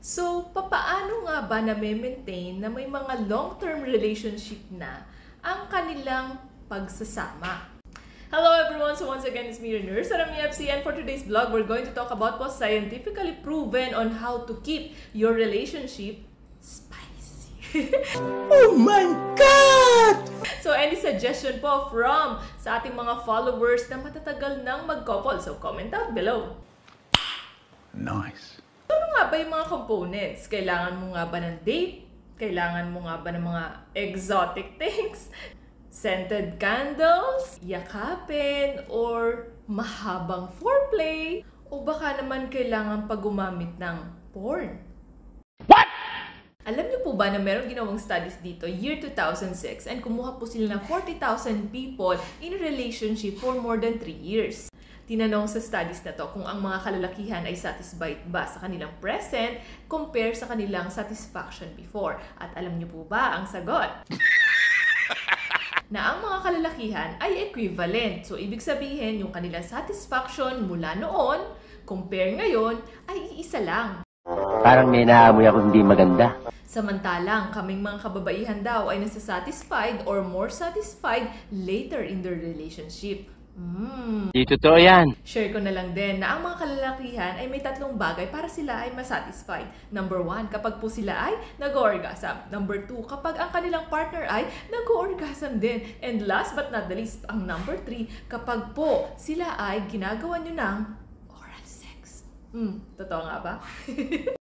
So, papaano nga ba na-maintain na may mga long-term relationship na ang kanilang pagsasama? Hello everyone! So once again, it's me, your nurse, Rami FC, and for today's vlog, we're going to talk about what's scientifically proven on how to keep your relationship spicy. Oh my God! So any suggestion po from sa ating mga followers na matatagal nang mag-couple? So comment down below. Nice. Ano nga ba yung mga components? Kailangan mo nga ba ng date? Kailangan mo nga ba ng mga exotic things? Scented candles? Yakapin? Or mahabang foreplay? O baka naman kailangan pa gumamit ng porn? What? Alam niyo po ba na meron ginawang studies dito, year 2006, and kumuha po sila ng 40,000 people in a relationship for more than 3 years. Tinanong sa studies na to kung ang mga kalalakihan ay satisfied ba sa kanilang present compare sa kanilang satisfaction before. At alam niyo po ba ang sagot? Na ang mga kalalakihan ay equivalent. So, ibig sabihin, yung kanilang satisfaction mula noon, compare ngayon, ay iisa lang. Parang may naamoy ako hindi maganda. Samantalang, kaming mga kababaihan daw ay nasa-satisfied or more satisfied later in their relationship. Di totoo yan. Share ko na lang din na ang mga kalalakihan ay may tatlong bagay para sila ay masatisfied. Number 1, kapag po sila ay nag-orgasm. Number 2, kapag ang kanilang partner ay nag-orgasm din. And last but not the least, ang number 3, kapag po sila ay ginagawa nyo ng oral sex. Totoo nga ba?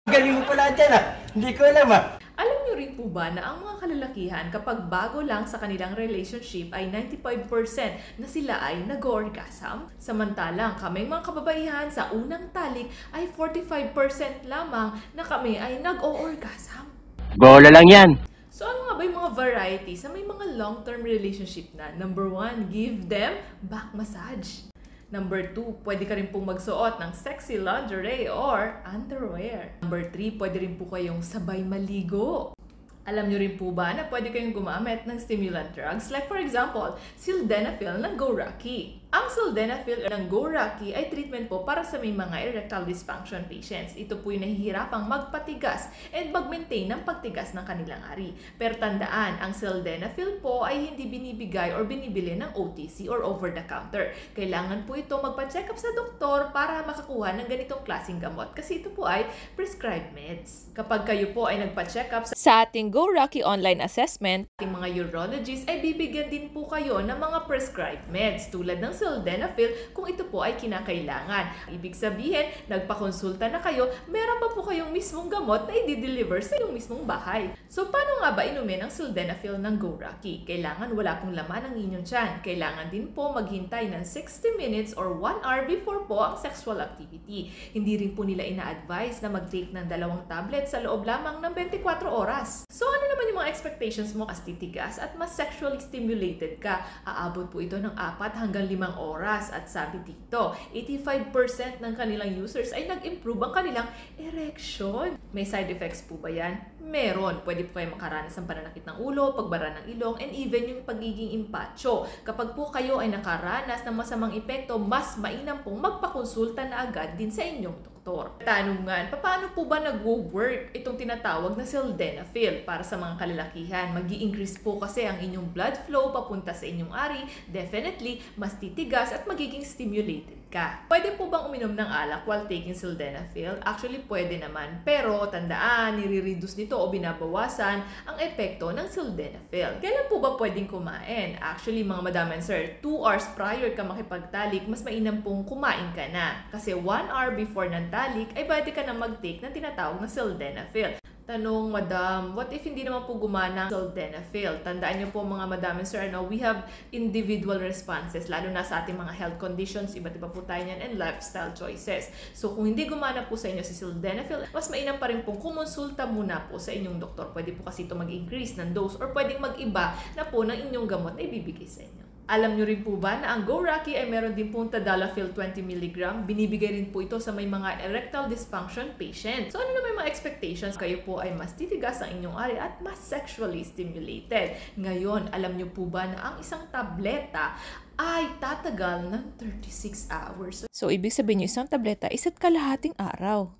Galing mo pala dyan ah. Hindi ko alam ah. Alam nyo rin po ba na ang mga kalalakihan kapag bago lang sa kanilang relationship ay 95% na sila ay nag-orgasm? Samantalang kaming mga kababaihan sa unang talik ay 45% lamang na kami ay nag-o-orgasm. Bola lang yan. So ano nga ba yung mga varieties sa may mga long-term relationship na? Number 1, give them back massage. Number 2, pwede ka rin pong magsuot ng sexy lingerie or underwear. Number 3, pwede rin po kayong sabay maligo. Alam nyo rin po ba na pwede kayong gumamit ng stimulant drugs like for example, sildenafil ng Go Rocky. Ang sildenafil ng Go Rocky ay treatment po para sa may mga erectile dysfunction patients. Ito po yung nahihirapang magpatigas and mag-maintain ng pagtigas ng kanilang ari. Pero tandaan, ang sildenafil po ay hindi binibigay or binibili ng OTC or over-the-counter. Kailangan po ito magpa-check up sa doktor para makakuha ng ganitong klaseng gamot kasi ito po ay prescribed meds. Kapag kayo po ay nagpa-check up sa ating Go Rocky online assessment, ating mga urologist ay bibigyan din po kayo ng mga prescribed meds tulad ng sildenafil kung ito po ay kinakailangan. Ibig sabihin, nagpakonsulta na kayo, meron pa po kayong mismong gamot na i-deliver sa iyong mismong bahay. So, paano nga ba inumin ang sildenafil ng Go Rocky? Kailangan wala pong laman ang inyong tiyan. Kailangan din po maghintay ng 60 minutes or 1 hour before po ang sexual activity. Hindi rin po nila ina-advise na mag-take ng 2 tablets sa loob lamang ng 24 oras. So, ano naman yung mga expectations mo? Mas titigas at mas sexually stimulated ka. Aabot po ito ng 4 hanggang 5 oras. At sabi dito, 85% ng kanilang users ay nag-improve ang kanilang erection. May side effects po ba yan? Meron. Pwede po kayo makaranas ng pananakit ng ulo, pagbara ng ilong, and even yung pagiging impacho. Kapag po kayo ay nakaranas ng masamang epekto, mas mainam pong magpakonsulta na agad din sa inyong doktor. Tanungan, paano po ba nag-work itong tinatawag na sildenafil para sa mga kalalakihan? Mag-i-increase po kasi ang inyong blood flow papunta sa inyong ari. Definitely, mas titigas at magiging stimulated ka. Pwede po bang uminom ng alak while taking sildenafil? Actually, pwede naman. Pero tandaan, nire-reduce nito o binabawasan ang epekto ng sildenafil. Kailan po ba pwedeng kumain? Actually, mga madam and sir, 2 hours prior ka makipagtalik, mas mainam pong kumain ka na. Kasi 1 hour before ng talik, ay pwede ka na mag-take ng tinatawag na sildenafil. Tanong, madam, what if hindi naman po gumana ang sildenafil? Tandaan niyo po mga madam and sir, we have individual responses, lalo na sa ating mga health conditions, iba't iba po tayo niyan, and lifestyle choices. So kung hindi gumana po sa inyo si sildenafil, mas mainam pa rin pong kumonsulta muna po sa inyong doktor. Pwede po kasi ito mag-increase ng dose or pwedeng mag-iba na po ng inyong gamot na ibibigay sa inyo. Alam nyo rin po ba na ang Go Rocky ay meron din pong tadalafil 20 mg? Binibigay rin po ito sa may mga erectile dysfunction patients. So ano na may mga expectations? Kayo po ay mas titigas ang inyong ari at mas sexually stimulated. Ngayon, alam nyo po ba na ang isang tableta ay tatagal ng 36 hours? So ibig sabihin nyo, isang tableta isa't kalahating araw.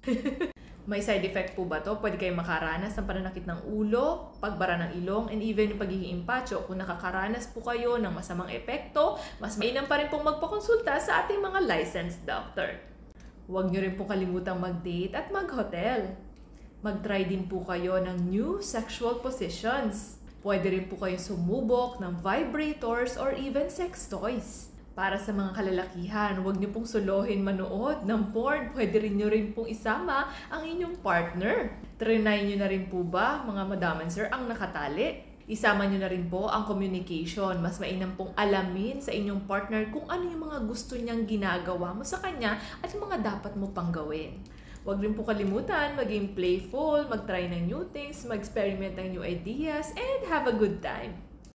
May side effect po ba to? Pwede kayong makaranas ng pananakit ng ulo, pagbara ng ilong, and even yung pagiging impacho. Kung nakakaranas po kayo ng masamang epekto, mas mainam pa rin pong magpakonsulta sa ating mga licensed doctor. Huwag nyo rin po kalimutang mag-date at mag-hotel. Mag-try din po kayo ng new sexual positions. Pwede rin po kayong sumubok ng vibrators or even sex toys. Para sa mga kalalakihan, huwag niyo pong solohin manood ng porn. Pwede rin niyo rin pong isama ang inyong partner. Trinay niyo na rin po ba, mga madam and sir, ang nakatali? Isama niyo na rin po ang communication. Mas mainam pong alamin sa inyong partner kung ano yung mga gusto niyang ginagawa mo sa kanya at yung mga dapat mo pang gawin. Huwag rin po kalimutan maging playful, mag-try ng new things, mag-experiment ng new ideas, and have a good time.